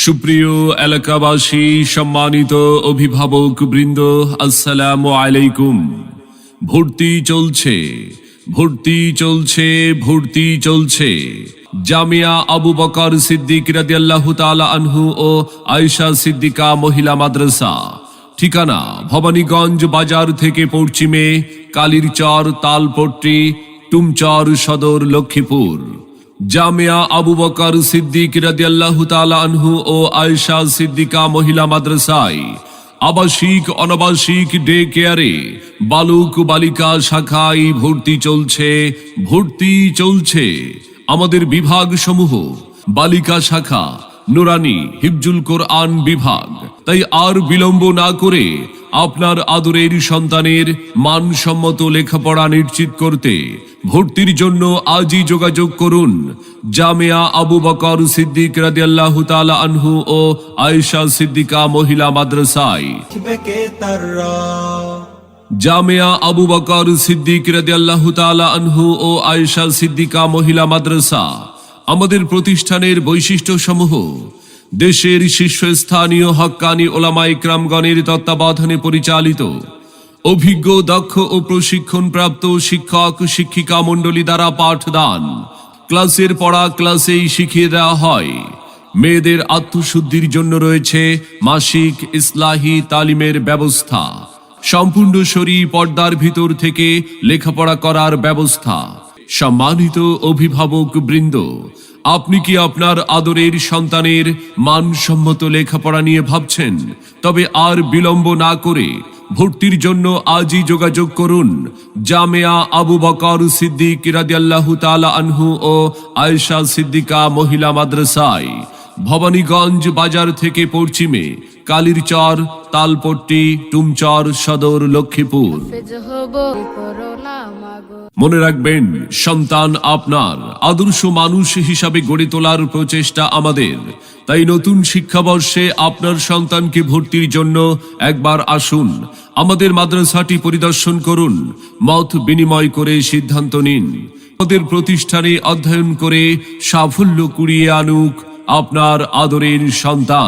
সুপ্রিয় এলাকাবাসী, সম্মানিত অভিভাবক বৃন্দ, আসসালামু আলাইকুম। ভর্তি চলছে। জামিয়া আবু বকর সিদ্দিক রাদিয়াল্লাহু তাআলা আনহু ও আয়েশা সিদ্দিকা মহিলা মাদ্রাসা, ঠিকানা ভবানীগঞ্জ বাজার থেকে পশ্চিমে কালীরচর তালপট্টি টুমচর সদর লক্ষ্মীপুর। জামিয়া আবু বকর সিদ্দিক রাদিয়াল্লাহু তাআলা আনহু ও আয়েশা সিদ্দিকা মহিলা মাদ্রাসায় আবাসিক অনাবাসিক ডে কেয়ারে বালক বালিকা শাখায় ভর্তি চলছে। আমাদের বিভাগ সমূহ: বালিকা শাখা নুরানি হিফজুল কোরআন বিভাগ। তাই আর বিলম্ব না করে আপনার আদরের সন্তানের মানসম্মত লেখাপড়া নিশ্চিত করতে ভর্তির জন্য আজই যোগাযোগ করুন জামিয়া আবু বকর সিদ্দিক রাদিয়াল্লাহু তাআলা আনহু ও আয়েশা সিদ্দিকা মহিলা মাদ্রাসায়। জামিয়া আবু বকর সিদ্দিক রাদিয়াল্লাহু তাআলা আনহু ও আয়েশা সিদ্দিকা মহিলা মাদ্রাসা আমাদের প্রতিষ্ঠানের বৈশিষ্ট্য সমূহ: দেশের শীর্ষস্থানীয় হক্কানি ওলামায়ে কেরামগণের তত্ত্বাবধানে পরিচালিত, অভিজ্ঞ দক্ষ ও প্রশিক্ষণপ্রাপ্ত শিক্ষক শিক্ষিকা মণ্ডলী দ্বারা পাঠদান, ক্লাসের পড়া ক্লাসেই শিখিয়ে দেওয়া হয়। মেয়েদের আত্মশুদ্ধির জন্য রয়েছে মাসিক ইসলাহি তালিমের ব্যবস্থা। সম্পূর্ণ শরী পর্দার ভিতর থেকে লেখাপড়া করার ব্যবস্থা। সম্মানিত অভিভাবক বৃন্দ, আপনি কি আপনার আদরের সন্তানের মানসম্মত লেখাপড়া নিয়ে ভাবছেন? তবে আর বিলম্ব না করে ভর্তির জন্য আজই যোগাযোগ করুন জামিয়া আবু বকর সিদ্দিক রাদিয়াল্লাহু তাআলা আনহু ও আয়েশা সিদ্দিকা মহিলা মাদ্রাসায়, ভবানীগঞ্জ বাজার থেকে পশ্চিমে কালীরচর তালপট্টি টুমচর সদর লক্ষ্মীপুর। মনে রাখবেন, সন্তান আপনার, আদর্শ মানুষ হিসাবে গড়ে তোলার প্রচেষ্টা আমাদের। তাই নতুন শিক্ষাবর্ষে আপনার সন্তানকে ভর্তির জন্য একবার আসুন, আমাদের মাদ্রাসাটি পরিদর্শন করুন, মত বিনিময় করে সিদ্ধান্ত নিন। আমাদের প্রতিষ্ঠানে অধ্যয়ন করে সাফল্য কুড়িয়ে আনুক আপনার আদরের সন্তান।